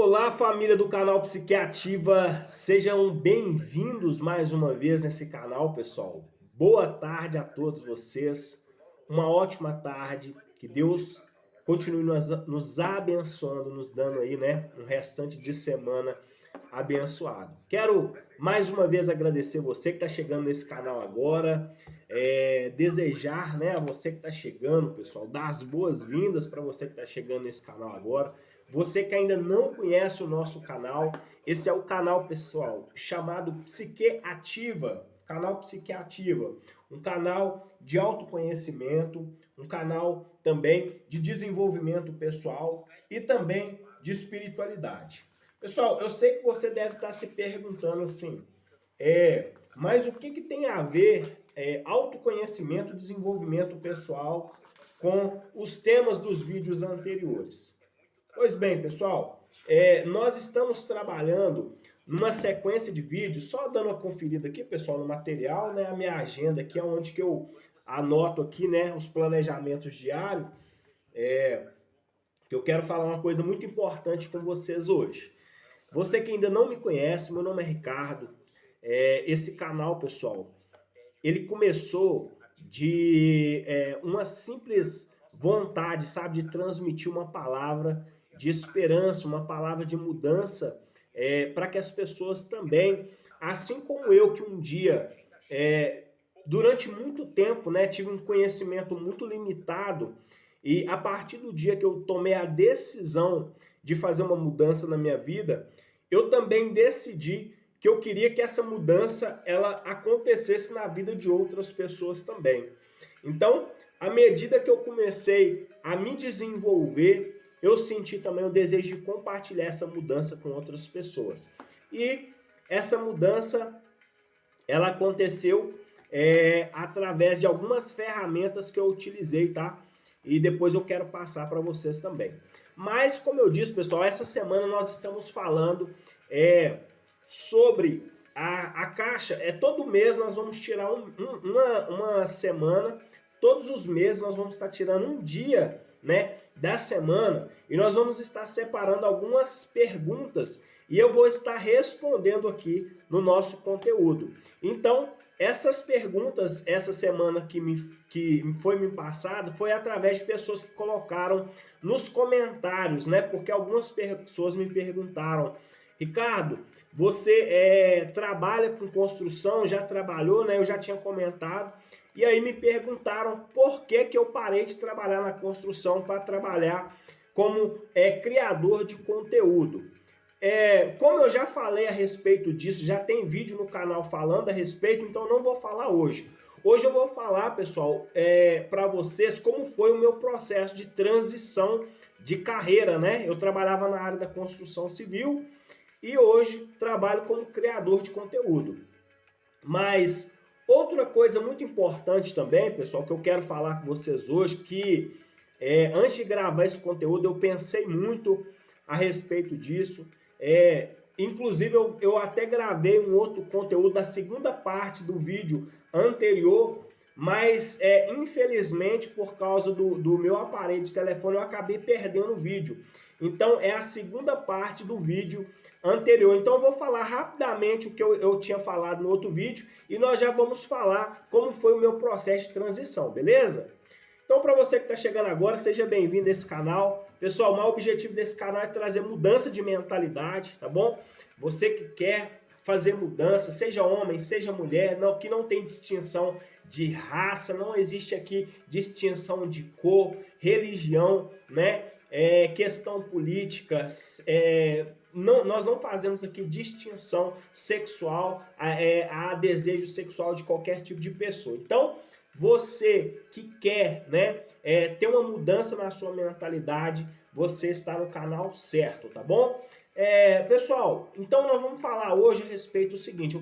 Olá, família do canal Psiquiativa, sejam bem-vindos mais uma vez nesse canal, pessoal. Boa tarde a todos vocês, uma ótima tarde, que Deus continue nos abençoando, nos dando aí, né, um restante de semana abençoado. Quero mais uma vez agradecer você que está chegando nesse canal agora, desejar, né, a você que está chegando, pessoal, dar as boas-vindas para você que está chegando nesse canal agora. Você que ainda não conhece o nosso canal, esse é o canal, pessoal, chamado Psiquiativa, canal Psiquiativa, um canal de autoconhecimento, um canal também de desenvolvimento pessoal e também de espiritualidade. Pessoal, eu sei que você deve estar se perguntando assim, mas o que tem a ver autoconhecimento, desenvolvimento pessoal com os temas dos vídeos anteriores? Pois bem, pessoal, nós estamos trabalhando numa sequência de vídeos, só dando uma conferida aqui, pessoal, no material, né, a minha agenda aqui, é onde que eu anoto aqui, né, os planejamentos diários, que eu quero falar uma coisa muito importante com vocês hoje. Você que ainda não me conhece, meu nome é Ricardo, esse canal, pessoal, ele começou de uma simples vontade, sabe, de transmitir uma palavra de esperança, uma palavra de mudança, para que as pessoas também, assim como eu, que um dia, durante muito tempo, né, tive um conhecimento muito limitado, e a partir do dia que eu tomei a decisão de fazer uma mudança na minha vida, eu também decidi que eu queria que essa mudança ela acontecesse na vida de outras pessoas também. Então, à medida que eu comecei a me desenvolver, eu senti também o desejo de compartilhar essa mudança com outras pessoas. E essa mudança, ela aconteceu através de algumas ferramentas que eu utilizei, tá? E depois eu quero passar para vocês também. Mas, como eu disse, pessoal, essa semana nós estamos falando sobre a caixa. Todo mês nós vamos tirar uma semana, todos os meses nós vamos estar tirando um dia, né, da semana, e nós vamos estar separando algumas perguntas e eu vou estar respondendo aqui no nosso conteúdo. Então, essas perguntas, essa semana que foi me passada, foi através de pessoas que colocaram nos comentários, né? Porque algumas pessoas me perguntaram, Ricardo, você trabalha com construção, já trabalhou, né? Eu já tinha comentado. E aí me perguntaram por que eu parei de trabalhar na construção para trabalhar como criador de conteúdo. Como eu já falei a respeito disso, já tem vídeo no canal falando a respeito, então não vou falar hoje. Hoje eu vou falar, pessoal, para vocês como foi o meu processo de transição de carreira, né? Eu trabalhava na área da construção civil e hoje trabalho como criador de conteúdo. Mas outra coisa muito importante também, pessoal, que eu quero falar com vocês hoje, que antes de gravar esse conteúdo eu pensei muito a respeito disso. Inclusive eu até gravei um outro conteúdo da segunda parte do vídeo anterior, mas infelizmente por causa do meu aparelho de telefone eu acabei perdendo o vídeo. Então é a segunda parte do vídeo anterior. Então eu vou falar rapidamente o que eu tinha falado no outro vídeo e nós já vamos falar como foi o meu processo de transição, beleza? Então, para você que está chegando agora, seja bem-vindo a esse canal. Pessoal, o maior objetivo desse canal é trazer mudança de mentalidade, tá bom? Você que quer fazer mudança, seja homem, seja mulher, que não tem distinção de raça, não existe aqui distinção de cor, religião, né? Questão política, nós não fazemos aqui distinção sexual, a desejo sexual de qualquer tipo de pessoa. Então, você que quer, né, ter uma mudança na sua mentalidade, você está no canal certo, tá bom? Pessoal, então nós vamos falar hoje a respeito do seguinte,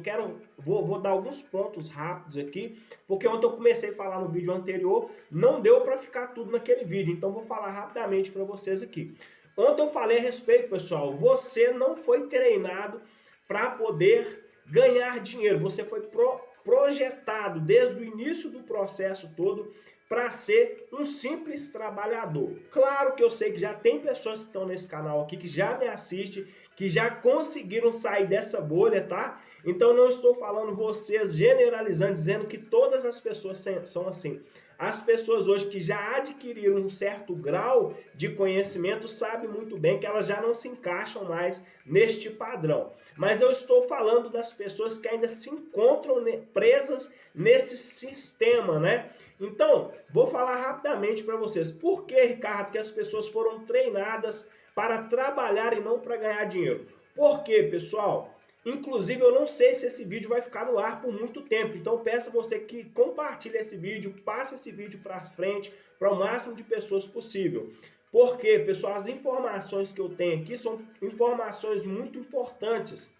vou dar alguns pontos rápidos aqui, porque ontem eu comecei a falar no vídeo anterior, não deu para ficar tudo naquele vídeo, então vou falar rapidamente para vocês aqui. Ontem eu falei a respeito, pessoal, você não foi treinado para poder ganhar dinheiro, você foi projetado desde o início do processo todo para ser um simples trabalhador. Claro que eu sei que já tem pessoas que estão nesse canal aqui, que já me assistem, que já conseguiram sair dessa bolha, tá? Então não estou falando vocês generalizando, dizendo que todas as pessoas são assim. As pessoas hoje que já adquiriram um certo grau de conhecimento sabem muito bem que elas já não se encaixam mais neste padrão. Mas eu estou falando das pessoas que ainda se encontram presas nesse sistema, né? Então, vou falar rapidamente para vocês. Por que, Ricardo, que as pessoas foram treinadas para trabalhar e não para ganhar dinheiro? Por quê, pessoal? Inclusive, eu não sei se esse vídeo vai ficar no ar por muito tempo. Então, peço a você que compartilhe esse vídeo, passe esse vídeo para frente, para o máximo de pessoas possível. Porque, pessoal, as informações que eu tenho aqui são informações muito importantes.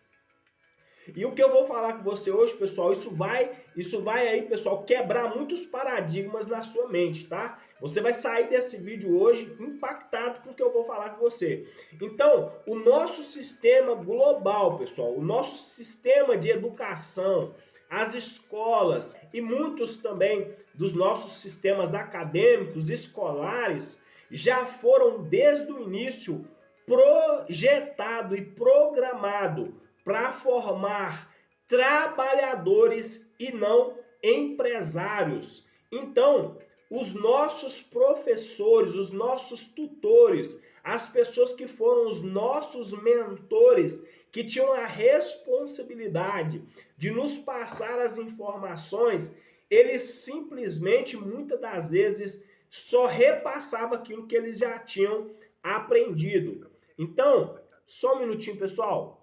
E o que eu vou falar com você hoje, pessoal, isso vai aí, pessoal, quebrar muitos paradigmas na sua mente, tá? Você vai sair desse vídeo hoje impactado com o que eu vou falar com você. Então, o nosso sistema global, pessoal, o nosso sistema de educação, as escolas e muitos também dos nossos sistemas acadêmicos, escolares, já foram desde o início projetado e programado para formar trabalhadores e não empresários. Então, os nossos professores, os nossos tutores, as pessoas que foram os nossos mentores, que tinham a responsabilidade de nos passar as informações, eles simplesmente, muitas das vezes, só repassavam aquilo que eles já tinham aprendido. Então, só um minutinho, pessoal.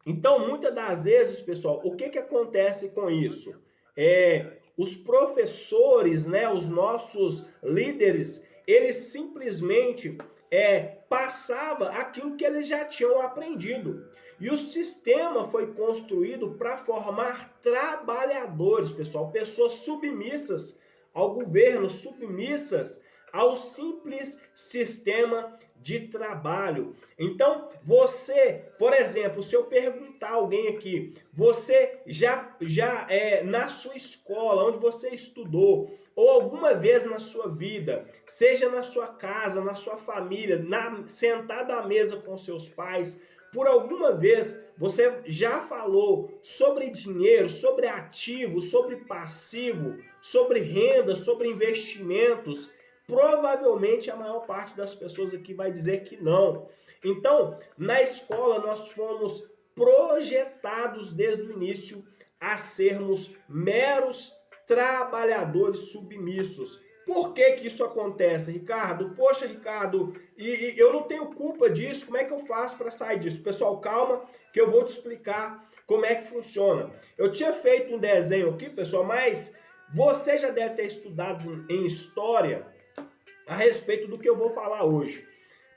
Então, muitas das vezes, pessoal, o que acontece com isso? Os professores, né, os nossos líderes, eles simplesmente passavam aquilo que eles já tinham aprendido. E o sistema foi construído para formar trabalhadores, pessoal, pessoas submissas ao governo, submissas ao simples sistema de trabalho. Então, você, por exemplo, se eu perguntar a alguém aqui, você já na sua escola, onde você estudou, ou alguma vez na sua vida, seja na sua casa, na sua família, sentado à mesa com seus pais, por alguma vez você já falou sobre dinheiro, sobre ativo, sobre passivo, sobre renda, sobre investimentos? Provavelmente a maior parte das pessoas aqui vai dizer que não. Então, na escola nós fomos projetados desde o início a sermos meros trabalhadores submissos. Por que isso acontece, Ricardo? Poxa, Ricardo, e eu não tenho culpa disso, como é que eu faço para sair disso? Pessoal, calma que eu vou te explicar como é que funciona. Eu tinha feito um desenho aqui, pessoal, mas você já deve ter estudado em história a respeito do que eu vou falar hoje.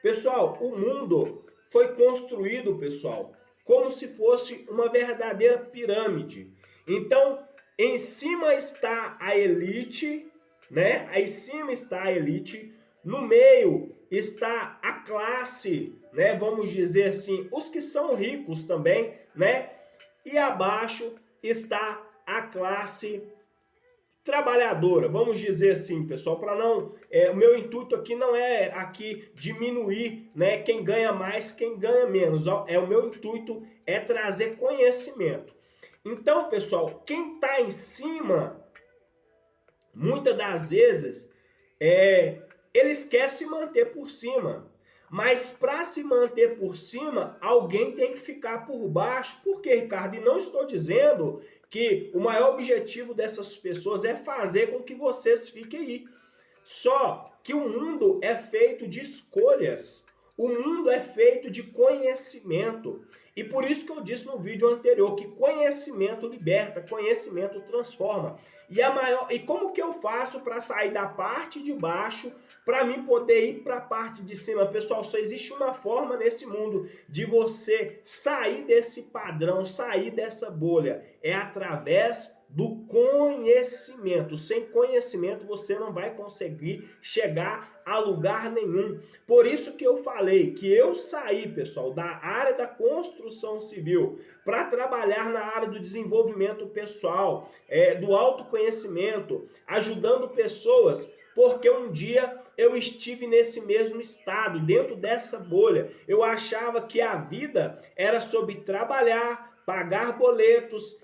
Pessoal, o mundo foi construído, pessoal, como se fosse uma verdadeira pirâmide. Então, em cima está a elite, né? Aí em cima está a elite, no meio está a classe, né? Vamos dizer assim, os que são ricos também, né? E abaixo está a classe trabalhadora, vamos dizer assim, pessoal, para não, o meu intuito aqui não é aqui diminuir, né, quem ganha mais, quem ganha menos, ó, o meu intuito é trazer conhecimento. Então, pessoal, quem está em cima, muitas das vezes, eles querem se manter por cima. Mas para se manter por cima, alguém tem que ficar por baixo. Por quê, Ricardo? E não estou dizendo que o maior objetivo dessas pessoas é fazer com que vocês fiquem aí. Só que o mundo é feito de escolhas. O mundo é feito de conhecimento. E por isso que eu disse no vídeo anterior que conhecimento liberta, conhecimento transforma. E como que eu faço para sair da parte de baixo para mim poder ir para a parte de cima? Pessoal, só existe uma forma nesse mundo de você sair desse padrão, sair dessa bolha. É através do conhecimento. Sem conhecimento você não vai conseguir chegar a lugar nenhum. Por isso que eu falei que eu saí, pessoal, da área da construção civil para trabalhar na área do desenvolvimento pessoal, do autoconhecimento, ajudando pessoas, porque um dia eu estive nesse mesmo estado, dentro dessa bolha. Eu achava que a vida era sobre trabalhar, pagar boletos,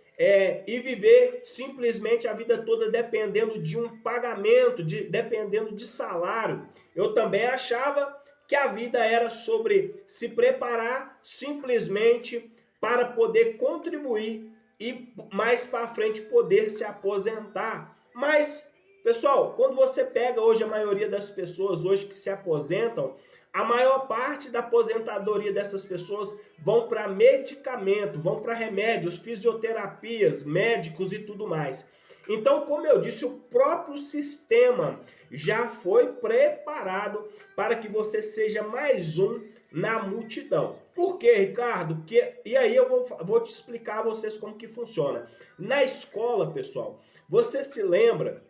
e viver simplesmente a vida toda dependendo de um pagamento, dependendo de salário. Eu também achava que a vida era sobre se preparar simplesmente para poder contribuir e mais para frente poder se aposentar. Mas, pessoal, quando você pega hoje a maioria das pessoas hoje que se aposentam, a maior parte da aposentadoria dessas pessoas vão para medicamento, vão para remédios, fisioterapias, médicos e tudo mais. Então, como eu disse, o próprio sistema já foi preparado para que você seja mais um na multidão. Por quê, Ricardo? E aí eu vou te explicar a vocês como que funciona. Na escola, pessoal, você se lembra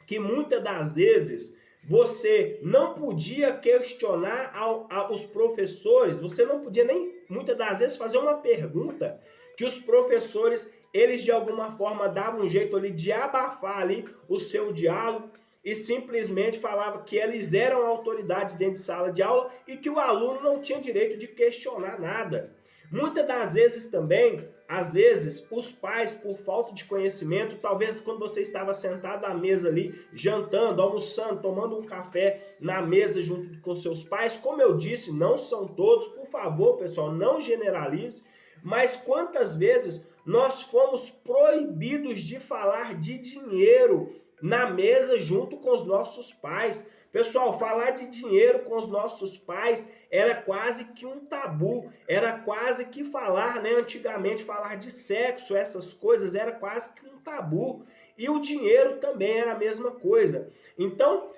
que muitas das vezes você não podia questionar aos professores, você não podia nem, muitas das vezes, fazer uma pergunta que os professores, eles de alguma forma davam um jeito ali de abafar ali o seu diálogo e simplesmente falavam que eles eram autoridades dentro de sala de aula e que o aluno não tinha direito de questionar nada. Muitas das vezes também, às vezes, os pais, por falta de conhecimento, talvez quando você estava sentado à mesa ali, jantando, almoçando, tomando um café na mesa junto com seus pais, como eu disse, não são todos, por favor, pessoal, não generalize, mas quantas vezes nós fomos proibidos de falar de dinheiro na mesa junto com os nossos pais? Pessoal, falar de dinheiro com os nossos pais era quase que um tabu, era quase que falar, né? Antigamente falar de sexo, essas coisas, era quase que um tabu. E o dinheiro também era a mesma coisa. Então,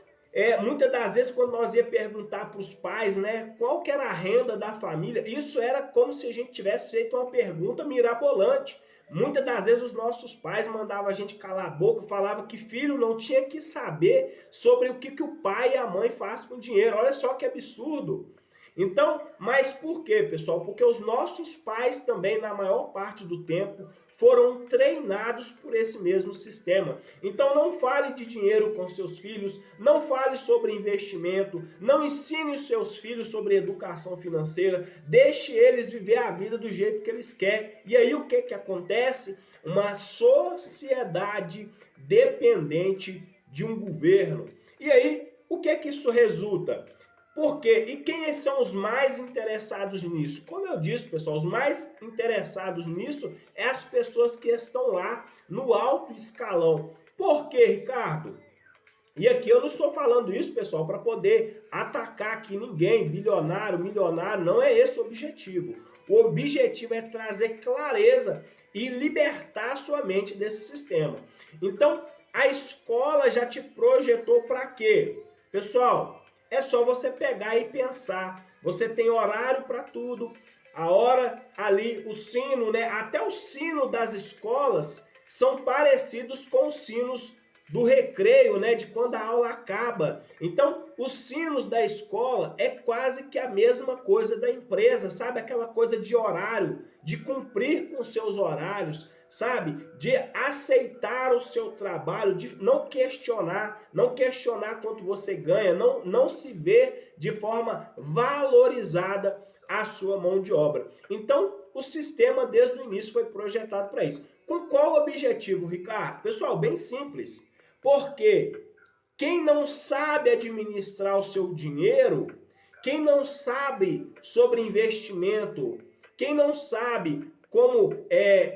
muitas das vezes quando nós ia perguntar para os pais, né, qual que era a renda da família, isso era como se a gente tivesse feito uma pergunta mirabolante. Muitas das vezes os nossos pais mandavam a gente calar a boca, falavam que filho não tinha que saber sobre o que o pai e a mãe fazem com o dinheiro. Olha só que absurdo. Então, mas por quê, pessoal? Porque os nossos pais também, na maior parte do tempo, foram treinados por esse mesmo sistema. Então não fale de dinheiro com seus filhos, não fale sobre investimento, não ensine os seus filhos sobre educação financeira, deixe eles viver a vida do jeito que eles querem. E aí o que acontece? Uma sociedade dependente de um governo. E aí, o que isso resulta? Por quê? E quem são os mais interessados nisso? Como eu disse, pessoal, os mais interessados nisso é as pessoas que estão lá no alto escalão. Por quê, Ricardo? E aqui eu não estou falando isso, pessoal, para poder atacar aqui ninguém, bilionário, milionário, não é esse o objetivo. O objetivo é trazer clareza e libertar sua mente desse sistema. Então, a escola já te projetou para quê? Pessoal, é só você pegar e pensar. Você tem horário para tudo. A hora ali, o sino, né? Até o sino das escolas são parecidos com os sinos do recreio, né? De quando a aula acaba. Então, os sinos da escola é quase que a mesma coisa da empresa, sabe? Aquela coisa de horário, de cumprir com seus horários, sabe? De aceitar o seu trabalho, de não questionar quanto você ganha, não se ver de forma valorizada a sua mão de obra. Então, o sistema desde o início foi projetado para isso. Com qual objetivo, Ricardo? Pessoal, bem simples. Porque quem não sabe administrar o seu dinheiro, quem não sabe sobre investimento, quem não sabe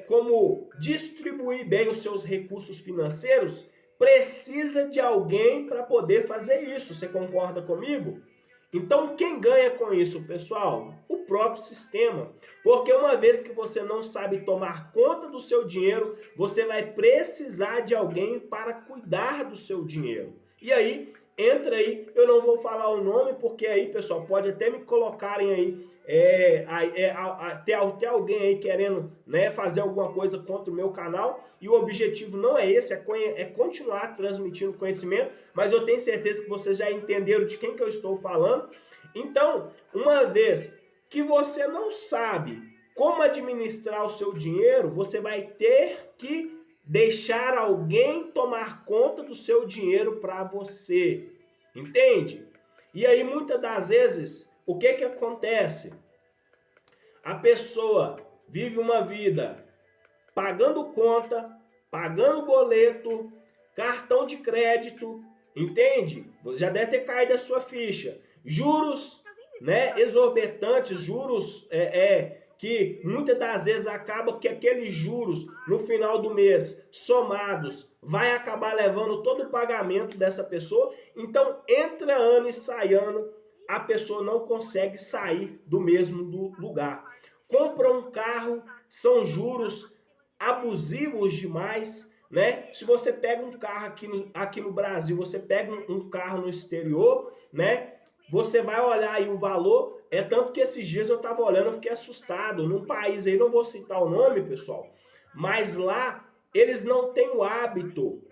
como distribuir bem os seus recursos financeiros, precisa de alguém para poder fazer isso. Você concorda comigo? Então, quem ganha com isso, pessoal? O próprio sistema. Porque uma vez que você não sabe tomar conta do seu dinheiro, você vai precisar de alguém para cuidar do seu dinheiro. E aí entra aí, eu não vou falar o nome, porque aí, pessoal, pode até me colocarem aí, ter alguém aí querendo, né, fazer alguma coisa contra o meu canal, e o objetivo não é esse, é continuar transmitindo conhecimento, mas eu tenho certeza que vocês já entenderam de quem que eu estou falando. Então, uma vez que você não sabe como administrar o seu dinheiro, você vai ter que deixar alguém tomar conta do seu dinheiro para você. Entende? E aí, muitas das vezes, o que que acontece? A pessoa vive uma vida pagando conta, pagando boleto, cartão de crédito, entende? Já deve ter caído a sua ficha. Juros, né, exorbitantes, juros que muitas das vezes acaba que aqueles juros no final do mês somados vai acabar levando todo o pagamento dessa pessoa. Então, entra ano e sai ano, a pessoa não consegue sair do mesmo lugar. Compra um carro, são juros abusivos demais, né? Se você pega um carro aqui no Brasil, você pega um carro no exterior, né? Você vai olhar aí o valor, tanto que esses dias eu estava olhando, eu fiquei assustado, num país aí, não vou citar o nome, pessoal, mas lá eles não têm o hábito,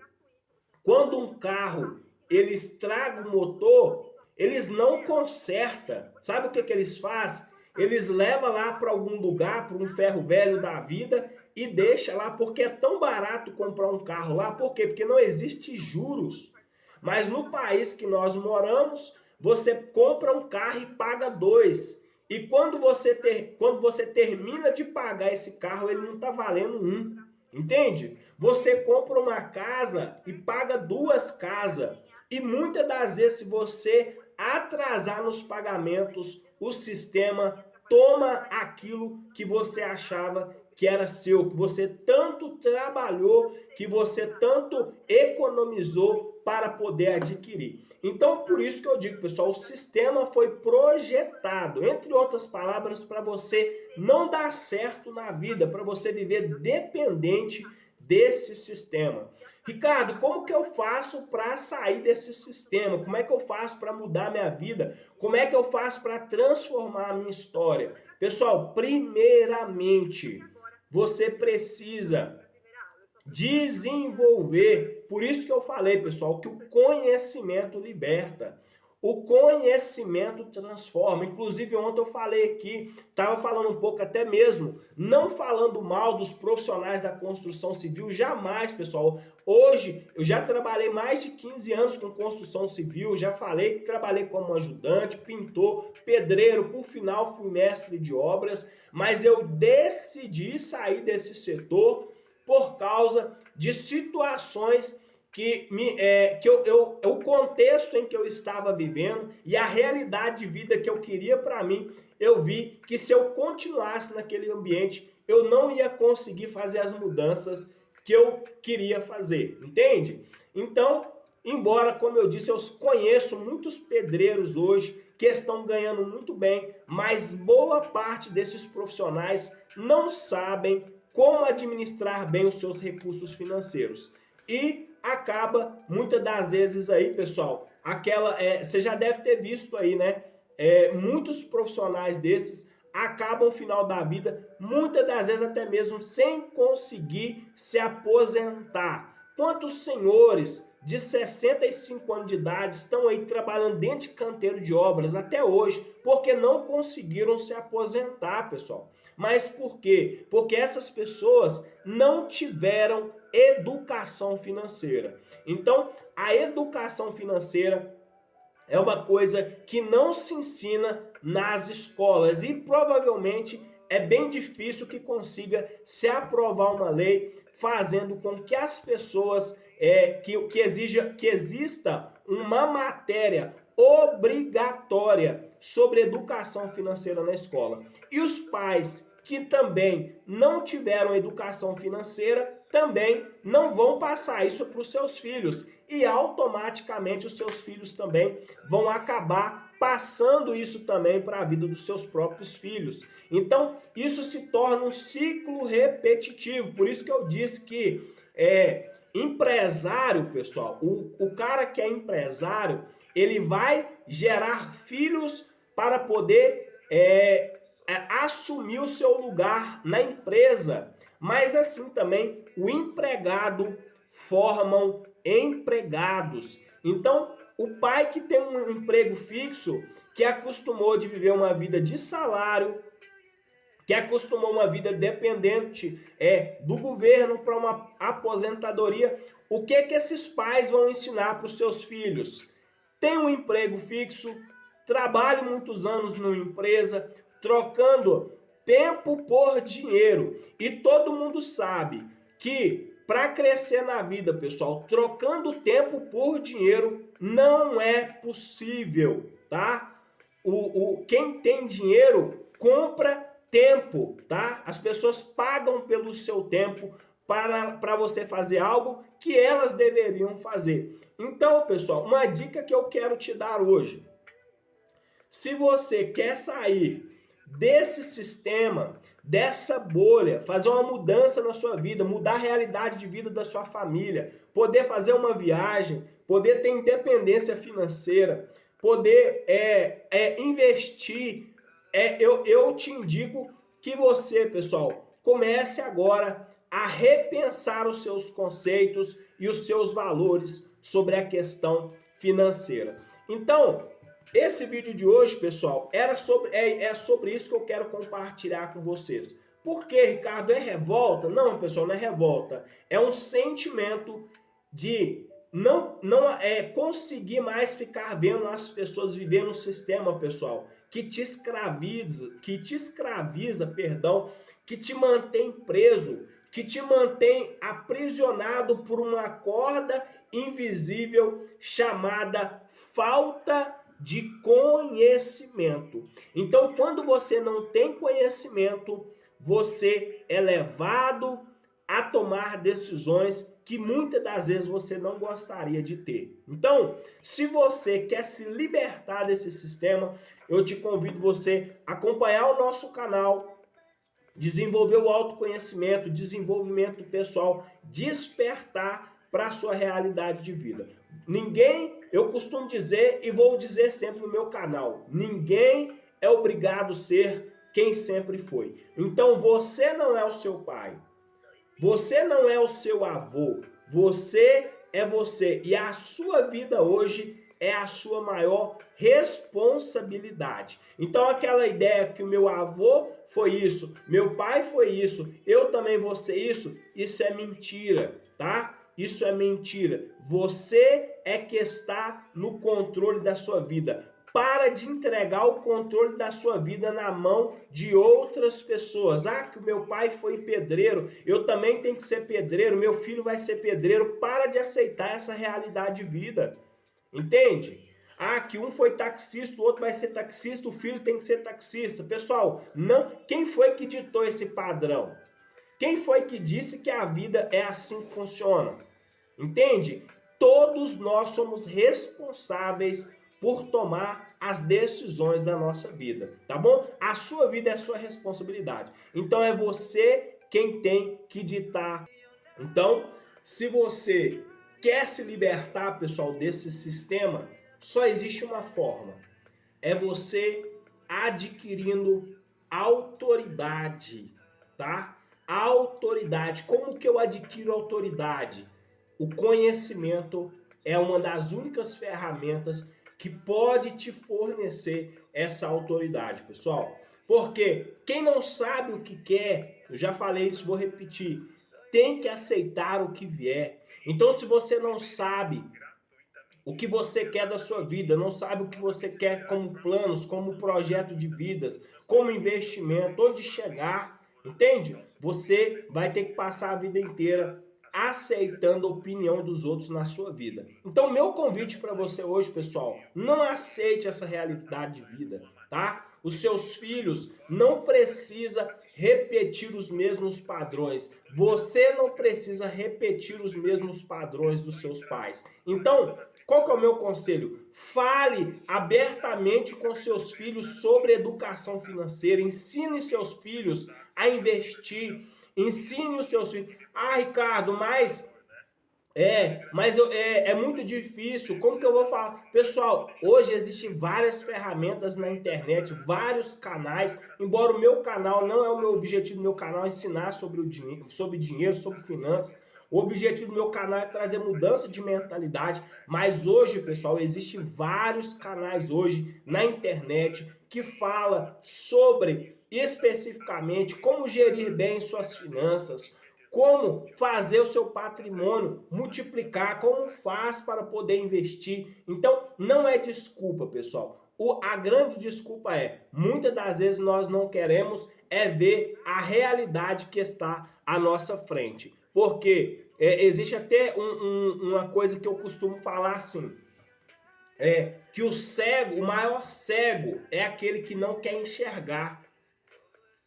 quando um carro ele estraga o motor, eles não consertam. Sabe o que que eles fazem? Eles levam lá para algum lugar, para um ferro velho da vida e deixa lá, porque é tão barato comprar um carro lá. Por quê? Porque não existe juros. Mas no país que nós moramos, você compra um carro e paga dois. E quando você termina de pagar esse carro, ele não está valendo um. Entende? Você compra uma casa e paga duas casas. E muitas das vezes, se você atrasar nos pagamentos, o sistema toma aquilo que você achava que era seu, que você tanto trabalhou, que você tanto economizou para poder adquirir. Então, por isso que eu digo, pessoal, o sistema foi projetado, entre outras palavras, para você não dar certo na vida, para você viver dependente desse sistema. Ricardo, como que eu faço para sair desse sistema? Como é que eu faço para mudar minha vida? Como é que eu faço para transformar a minha história? Pessoal, primeiramente, você precisa desenvolver. Por isso que eu falei, pessoal, que o conhecimento liberta. O conhecimento transforma. Inclusive, ontem eu falei aqui, estava falando um pouco até mesmo, não falando mal dos profissionais da construção civil, jamais, pessoal. Hoje, eu já trabalhei mais de 15 anos com construção civil, já falei que trabalhei como ajudante, pintor, pedreiro, por final fui mestre de obras, mas eu decidi sair desse setor por causa de situações o contexto em que eu estava vivendo e a realidade de vida que eu queria para mim, eu vi que se eu continuasse naquele ambiente, eu não ia conseguir fazer as mudanças que eu queria fazer, entende? Então, embora, como eu disse, eu conheço muitos pedreiros hoje que estão ganhando muito bem, mas boa parte desses profissionais não sabem como administrar bem os seus recursos financeiros. E acaba, muitas das vezes aí, pessoal, você já deve ter visto aí, né? Muitos profissionais desses acabam no final da vida, muitas das vezes até mesmo sem conseguir se aposentar. Quantos senhores de 65 anos de idade estão aí trabalhando dentro de canteiro de obras até hoje, porque não conseguiram se aposentar, pessoal. Mas por quê? Porque essas pessoas não tiveram educação financeira. Então, a educação financeira é uma coisa que não se ensina nas escolas e provavelmente é bem difícil que consiga se aprovar uma lei fazendo com que as pessoas, que exista uma matéria obrigatória sobre educação financeira na escola. E os pais que também não tiveram educação financeira também não vão passar isso para os seus filhos e automaticamente os seus filhos também vão acabar passando isso também para a vida dos seus próprios filhos. Então, isso se torna um ciclo repetitivo. Por isso que eu disse que empresário, pessoal, o cara que é empresário, ele vai gerar filhos para poder assumir o seu lugar na empresa. Mas assim também o empregado formam empregados. Então, o pai que tem um emprego fixo, que acostumou de viver uma vida de salário, que acostumou uma vida dependente do governo para uma aposentadoria, o que esses pais vão ensinar para os seus filhos? Tem um emprego fixo, trabalhe muitos anos numa empresa, trocando tempo por dinheiro. E todo mundo sabe que para crescer na vida, pessoal, trocando tempo por dinheiro não é possível, tá? Quem tem dinheiro compra tempo, tá? As pessoas pagam pelo seu tempo para você fazer algo que elas deveriam fazer. Então, pessoal, uma dica que eu quero te dar hoje. Se você quer sair desse sistema, dessa bolha, fazer uma mudança na sua vida, mudar a realidade de vida da sua família, poder fazer uma viagem, poder ter independência financeira, poder investir, eu te indico que você, pessoal, comece agora a repensar os seus conceitos e os seus valores sobre a questão financeira. Então, esse vídeo de hoje, pessoal, é sobre isso que eu quero compartilhar com vocês. Por que, Ricardo? É revolta? Não, pessoal, não é revolta. É um sentimento de não conseguir mais ficar vendo as pessoas vivendo um sistema, pessoal, que te escraviza, que te mantém preso, que te mantém aprisionado por uma corda invisível chamada falta de conhecimento. Então, quando você não tem conhecimento, você é levado a tomar decisões que muitas das vezes você não gostaria de ter. Então, se você quer se libertar desse sistema, eu te convido você a acompanhar o nosso canal, desenvolver o autoconhecimento, desenvolvimento pessoal, despertar para a sua realidade de vida. Eu costumo dizer e vou dizer sempre no meu canal, ninguém é obrigado a ser quem sempre foi. Então você não é o seu pai, você não é o seu avô, você é você. E a sua vida hoje é a sua maior responsabilidade. Então aquela ideia que o meu avô foi isso, meu pai foi isso, eu também vou ser isso é mentira, tá? Isso é mentira. Você é que está no controle da sua vida. Para de entregar o controle da sua vida na mão de outras pessoas. Ah, que o meu pai foi pedreiro, eu também tenho que ser pedreiro, meu filho vai ser pedreiro. Para de aceitar essa realidade de vida. Entende? Ah, que um foi taxista, o outro vai ser taxista, o filho tem que ser taxista. Pessoal, não. Quem foi que ditou esse padrão? Quem foi que disse que a vida é assim que funciona? Entende? Todos nós somos responsáveis por tomar as decisões da nossa vida, tá bom? A sua vida é a sua responsabilidade. Então é você quem tem que ditar. Então, se você quer se libertar, pessoal, desse sistema, só existe uma forma. É você adquirindo autoridade, tá? Autoridade. Como que eu adquiro autoridade? O conhecimento é uma das únicas ferramentas que pode te fornecer essa autoridade, pessoal. Porque quem não sabe o que quer, eu já falei isso, vou repetir, tem que aceitar o que vier. Então, se você não sabe o que você quer da sua vida, não sabe o que você quer como planos, como projeto de vidas, como investimento, onde chegar, entende? Você vai ter que passar a vida inteira aceitando a opinião dos outros na sua vida. Então, meu convite para você hoje, pessoal, não aceite essa realidade de vida, tá? Os seus filhos não precisam repetir os mesmos padrões. Você não precisa repetir os mesmos padrões dos seus pais. Então, qual que é o meu conselho? Fale abertamente com seus filhos sobre educação financeira. Ensine seus filhos a investir. Ensine os seus filhos. Ah, Ricardo, mas Mas é muito difícil. Como que eu vou falar? Pessoal, hoje existem várias ferramentas na internet, vários canais. Embora o meu canal não é o meu objetivo, do meu canal é ensinar sobre dinheiro, sobre finanças. O objetivo do meu canal é trazer mudança de mentalidade. Mas hoje, pessoal, existem vários canais hoje na internet que fala sobre especificamente como gerir bem suas finanças, como fazer o seu patrimônio multiplicar, como faz para poder investir. Então, não é desculpa, pessoal. A grande desculpa muitas das vezes nós não queremos ver a realidade que está à nossa frente. Porque existe até uma coisa que eu costumo falar assim, que o maior cego é aquele que não quer enxergar.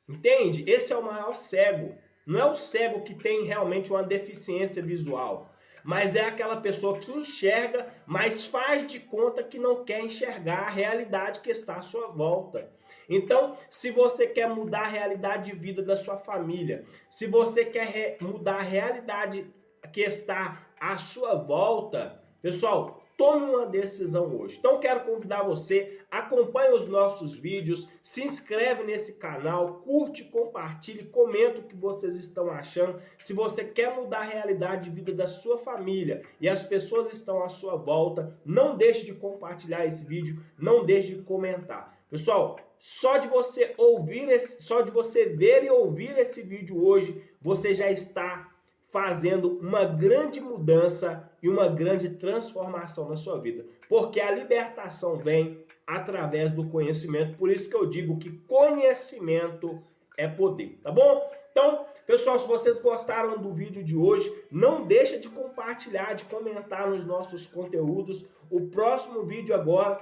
Entende? Esse é o maior cego. Não é o cego que tem realmente uma deficiência visual, mas é aquela pessoa que enxerga, mas faz de conta que não quer enxergar a realidade que está à sua volta. Então, se você quer mudar a realidade de vida da sua família, se você quer mudar a realidade que está à sua volta, pessoal, tome uma decisão hoje. Então quero convidar você, acompanhe os nossos vídeos, se inscreve nesse canal, curte, compartilhe, comenta o que vocês estão achando. Se você quer mudar a realidade de vida da sua família e as pessoas estão à sua volta, não deixe de compartilhar esse vídeo, não deixe de comentar. Pessoal, só de você ver e ouvir esse vídeo hoje, você já está fazendo uma grande mudança e uma grande transformação na sua vida. Porque a libertação vem através do conhecimento. Por isso que eu digo que conhecimento é poder, tá bom? Então, pessoal, se vocês gostaram do vídeo de hoje, não deixa de compartilhar, de comentar nos nossos conteúdos. O próximo vídeo agora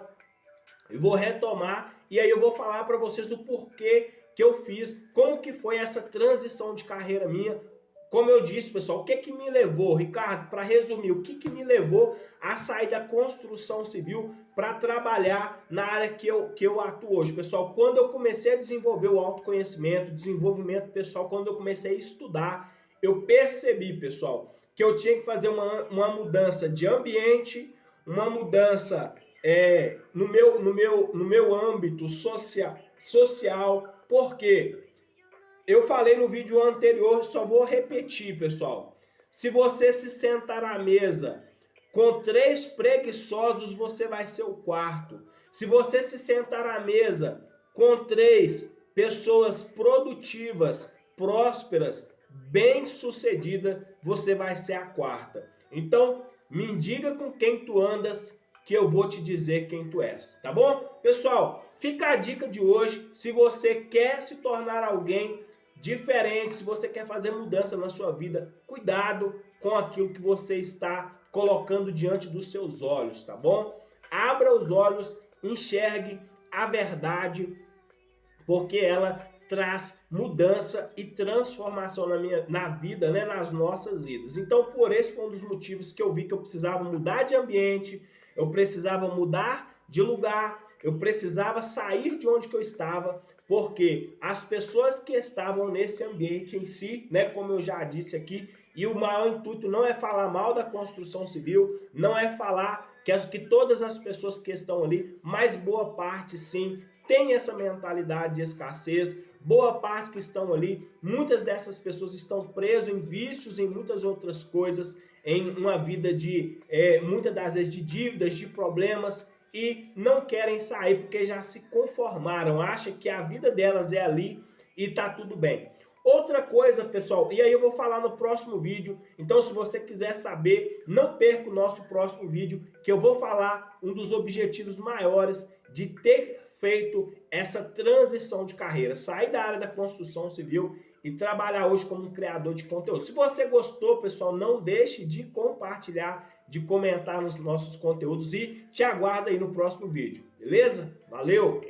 eu vou retomar e aí eu vou falar para vocês o porquê que eu fiz, como que foi essa transição de carreira minha. Como eu disse, pessoal, o que me levou, Ricardo, para resumir, o que me levou a sair da construção civil para trabalhar na área que eu atuo hoje? Pessoal, quando eu comecei a desenvolver o autoconhecimento, desenvolvimento pessoal, quando eu comecei a estudar, eu percebi, pessoal, que eu tinha que fazer uma mudança de ambiente, uma mudança no meu âmbito social. Por quê? Eu falei no vídeo anterior, só vou repetir, pessoal. Se você se sentar à mesa com 3 preguiçosos, você vai ser o quarto. Se você se sentar à mesa com 3 pessoas produtivas, prósperas, bem-sucedidas, você vai ser a quarta. Então, me diga com quem tu andas, que eu vou te dizer quem tu és, tá bom? Pessoal, fica a dica de hoje. Se você quer se tornar alguém diferente, se você quer fazer mudança na sua vida, cuidado com aquilo que você está colocando diante dos seus olhos, tá bom? Abra os olhos, enxergue a verdade, porque ela traz mudança e transformação na vida, né, nas nossas vidas. Então, por esse foi um dos motivos que eu vi que eu precisava mudar de ambiente, eu precisava mudar de lugar, eu precisava sair de onde que eu estava, porque as pessoas que estavam nesse ambiente em si, né, como eu já disse aqui, e o maior intuito não é falar mal da construção civil, não é falar que todas as pessoas que estão ali, mas boa parte sim, tem essa mentalidade de escassez, boa parte que estão ali, muitas dessas pessoas estão presas em vícios, em muitas outras coisas, em uma vida de, muitas das vezes, de dívidas, de problemas, e não querem sair porque já se conformaram, acham que a vida delas é ali e tá tudo bem. Outra coisa, pessoal, e aí eu vou falar no próximo vídeo, então se você quiser saber, não perca o nosso próximo vídeo, que eu vou falar um dos objetivos maiores de ter feito essa transição de carreira, sair da área da construção civil e trabalhar hoje como um criador de conteúdo. Se você gostou, pessoal, não deixe de compartilhar, de comentar nos nossos conteúdos e te aguardo aí no próximo vídeo, beleza? Valeu!